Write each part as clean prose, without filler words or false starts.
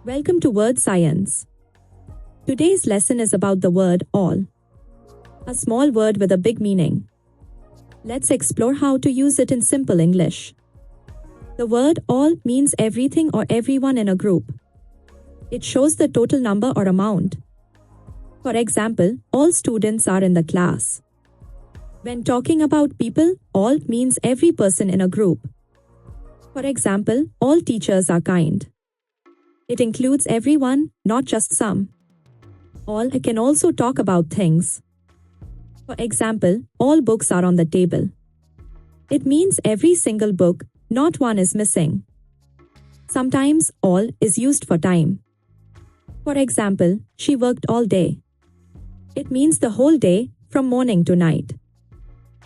Welcome to Wordscience. Today's lesson is about the word all. A small word with a big meaning. Let's explore how to use it in simple English. The word all means everything or everyone in a group. It shows the total number or amount. For example, all students are in the class. When talking about people, all means every person in a group. For example, all teachers are kind. It includes everyone, not just some. All can also talk about things. For example, all books are on the table. It means every single book, not one is missing. Sometimes, all is used for time. For example, she worked all day. It means the whole day, from morning to night.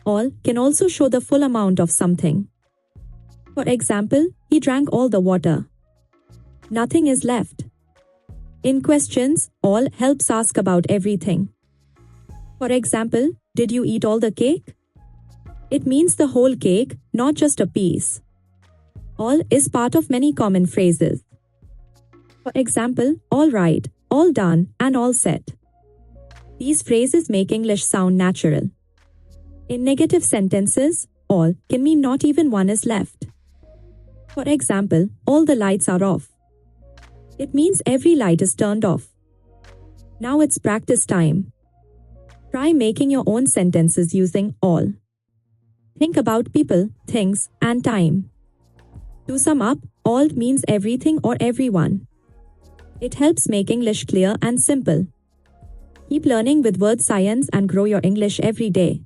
All can also show the full amount of something. For example, he drank all the water. Nothing is left. In questions, all helps ask about everything. For example, did you eat all the cake? It means the whole cake, not just a piece. All is part of many common phrases. For example, all right, all done, and all set. These phrases make English sound natural. In negative sentences, all can mean not even one is left. For example, all the lights are off. It means every light is turned off. Now it's practice time. Try making your own sentences using all. Think about people, things, and time. To sum up, all means everything or everyone. It helps make English clear and simple. Keep learning with Wordscience and grow your English every day.